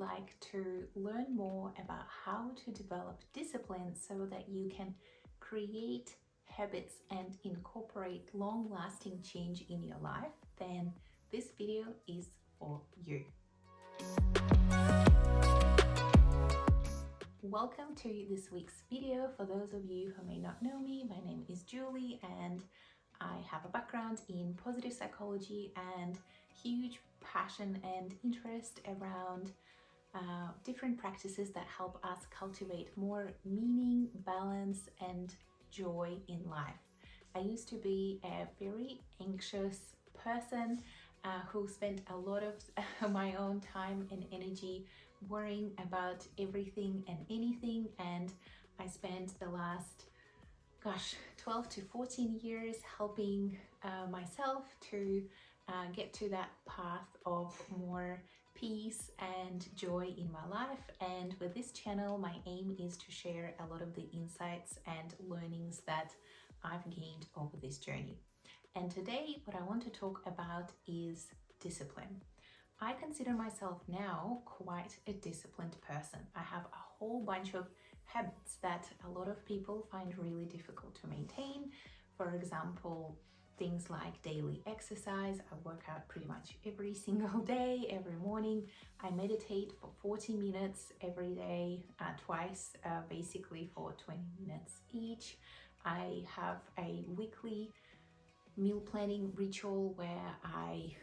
like to learn more about how to develop discipline so that you can create habits and incorporate long-lasting change in your life, then this video is for you. Welcome to this week's video. For those of you who may not know me, my name is Julie and I have a background in positive psychology and huge passion and interest around different practices that help us cultivate more meaning, balance and joy in life. I used to be a very anxious person who spent a lot of my own time and energy worrying about everything and anything, and I spent the last 12 to 14 years helping myself to get to that path of more peace and joy in my life. And with this channel, my aim is to share a lot of the insights and learnings that I've gained over this journey. And today, what I want to talk about is discipline. I consider myself now quite a disciplined person. I have a whole bunch of habits that a lot of people find really difficult to maintain. For example, things like daily exercise. I work out pretty much every single day, every morning. I meditate for 40 minutes every day, twice, basically for 20 minutes each. I have a weekly meal planning ritual where I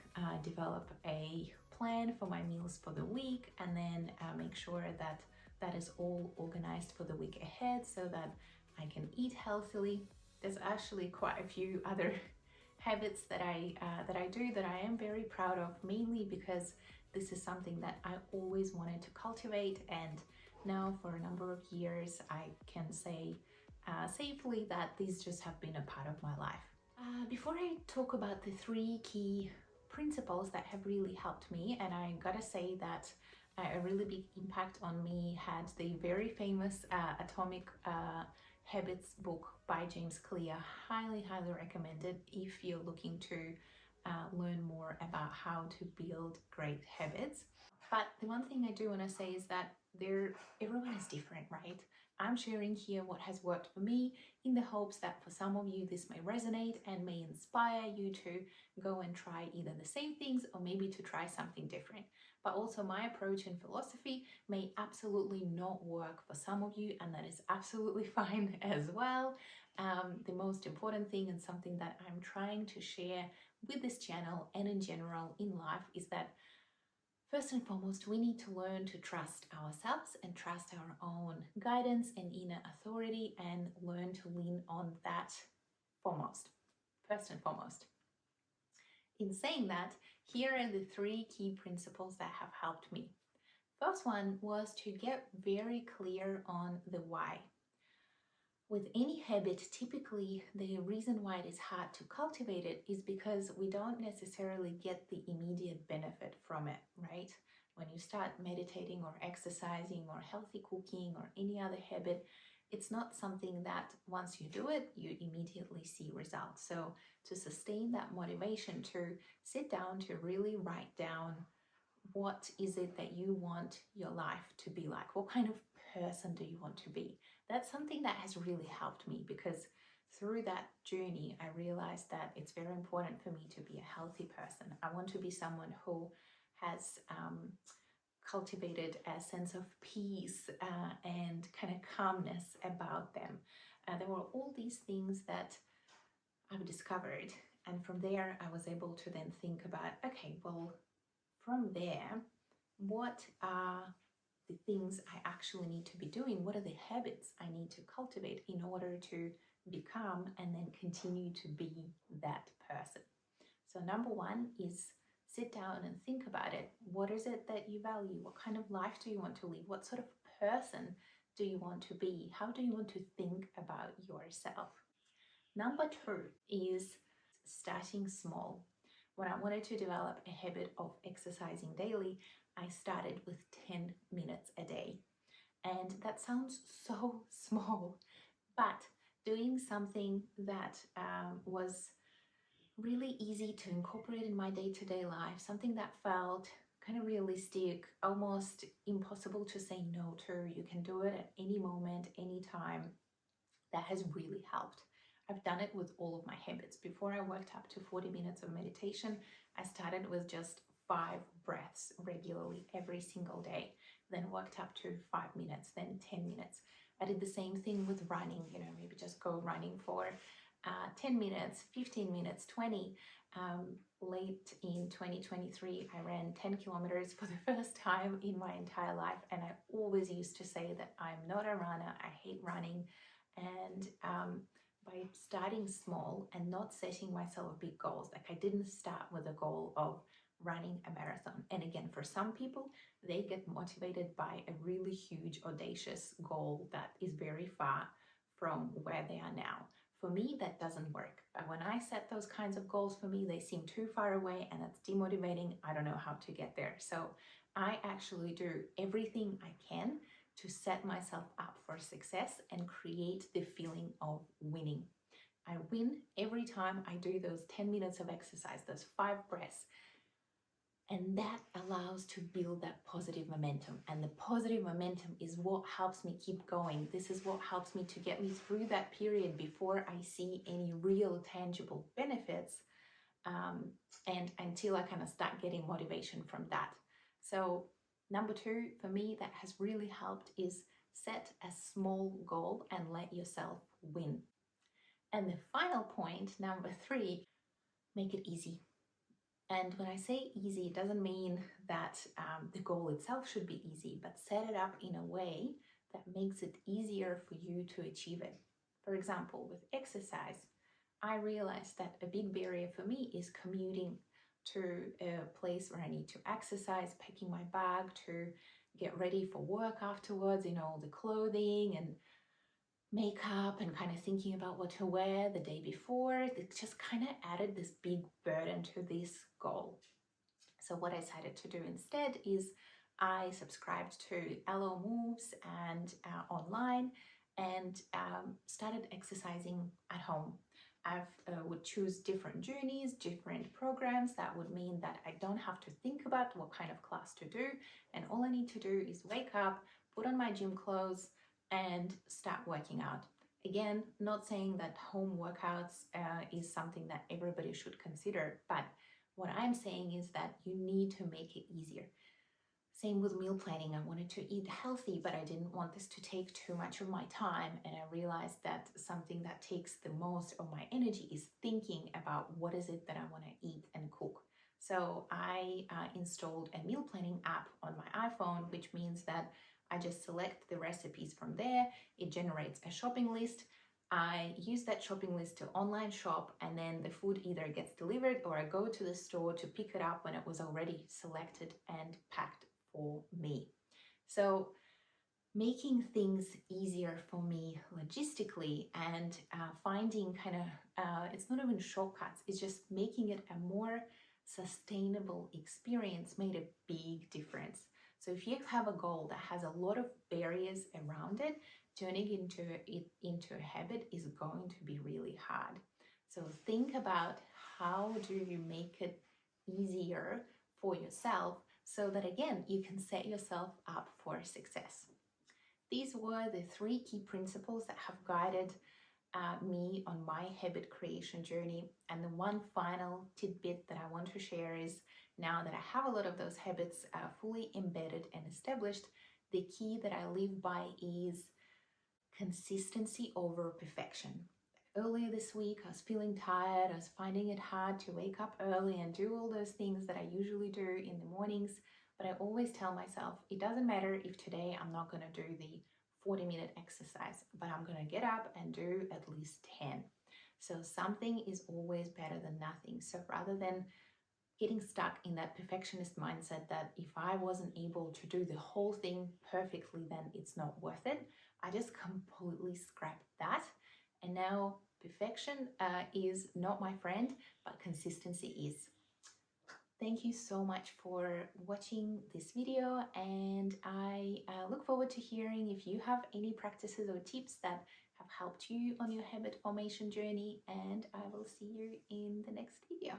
develop a plan for my meals for the week and then make sure that that is all organized for the week ahead so that I can eat healthily. There's actually quite a few other habits that I do that I am very proud of, mainly because this is something that I always wanted to cultivate, and now for a number of years I can say safely that these just have been a part of my life. Before I talk about the three key principles that have really helped me, and I gotta say that a really big impact on me had the very famous Atomic Habits book by James Clear. Highly recommended if you're looking to learn more about how to build great habits. But the one thing I do want to say is that everyone is different, right? I'm sharing here what has worked for me in the hopes that for some of you this may resonate and may inspire you to go and try either the same things or maybe to try something different. But also my approach and philosophy may absolutely not work for some of you, and that is absolutely fine as well. The most important thing and something that I'm trying to share with this channel and in general in life is that first and foremost, we need to learn to trust ourselves and trust our own guidance and inner authority and learn to lean on that first and foremost. In saying that, here are the three key principles that have helped me. First one was to get very clear on the why. With any habit, typically the reason why it is hard to cultivate it is because we don't necessarily get the immediate benefit from it, right? When you start meditating or exercising or healthy cooking or any other habit, it's not something that once you do it, you immediately see results. So to sustain that motivation, to sit down, to really write down what is it that you want your life to be like? What kind of person do you want to be? That's something that has really helped me, because through that journey, I realized that it's very important for me to be a healthy person. I want to be someone who has cultivated a sense of peace and kind of calmness about them. There were all these things that I've discovered, and from there I was able to then think about, okay, well, from there, what are the things I actually need to be doing? What are the habits I need to cultivate in order to become and then continue to be that person? So number one is sit down and think about it. What is it that you value? What kind of life do you want to live? What sort of person do you want to be? How do you want to think about yourself? Number two is starting small. When I wanted to develop a habit of exercising daily, I started with 10 minutes a day. And that sounds so small, but doing something that was really easy to incorporate in my day-to-day life, something that felt kind of realistic, almost impossible to say no to. You can do it at any moment, any time. That has really helped. I've done it with all of my habits. Before I worked up to 40 minutes of meditation, I started with just 5 breaths regularly every single day, then worked up to 5 minutes, then 10 minutes. I did the same thing with running, maybe just go running for 10 minutes, 15 minutes, 20. Late in 2023, I ran 10 kilometers for the first time in my entire life. And I always used to say that I'm not a runner, I hate running. And by starting small and not setting myself big goals, like I didn't start with a goal of running a marathon. And again, for some people, they get motivated by a really huge, audacious goal that is very far from where they are now. For me, that doesn't work. When I set those kinds of goals, for me, they seem too far away and that's demotivating. I don't know how to get there. So I actually do everything I can to set myself up for success and create the feeling of winning. I win every time I do those 10 minutes of exercise, those 5 breaths. And that allows to build that positive momentum. And the positive momentum is what helps me keep going. This is what helps me to get me through that period before I see any real tangible benefits, and until I kind of start getting motivation from that. So number 2 for me that has really helped is set a small goal and let yourself win. And the final point, number 3, make it easy. And when I say easy, it doesn't mean that the goal itself should be easy, but set it up in a way that makes it easier for you to achieve it. For example, with exercise, I realized that a big barrier for me is commuting to a place where I need to exercise, packing my bag to get ready for work afterwards, all the clothing and makeup and kind of thinking about what to wear the day before. It just kind of added this big burden to this goal. So what I decided to do instead is I subscribed to Elo Moves and online and started exercising at home. I would choose different journeys, different programs. That would mean that I don't have to think about what kind of class to do. And all I need to do is wake up, put on my gym clothes, and start working out. Again, not saying that home workouts is something that everybody should consider, but what I'm saying is that you need to make it easier. Same with meal planning. I wanted to eat healthy, but I didn't want this to take too much of my time. And I realized that something that takes the most of my energy is thinking about what is it that I want to eat and cook. So I installed a meal planning app on my iPhone, which means that I just select the recipes from there. It generates a shopping list. I use that shopping list to online shop, and then the food either gets delivered or I go to the store to pick it up when it was already selected and packed for me. So making things easier for me logistically and finding kind of, it's not even shortcuts, it's just making it a more sustainable experience made a big difference. So if you have a goal that has a lot of barriers around it, turning it into a habit is going to be really hard. So think about how do you make it easier for yourself so that again, you can set yourself up for success. These were the 3 key principles that have guided me on my habit creation journey. And the one final tidbit that I want to share is now that I have a lot of those habits fully embedded and established, the key that I live by is consistency over perfection. Earlier this week, I was feeling tired. I was finding it hard to wake up early and do all those things that I usually do in the mornings. But I always tell myself, it doesn't matter if today I'm not going to do the 40-minute exercise, but I'm going to get up and do at least 10. So something is always better than nothing. So rather than getting stuck in that perfectionist mindset that if I wasn't able to do the whole thing perfectly, then it's not worth it, I just completely scrapped that. And now perfection is not my friend, but consistency is. Thank you so much for watching this video, and I look forward to hearing if you have any practices or tips that have helped you on your habit formation journey, and I will see you in the next video.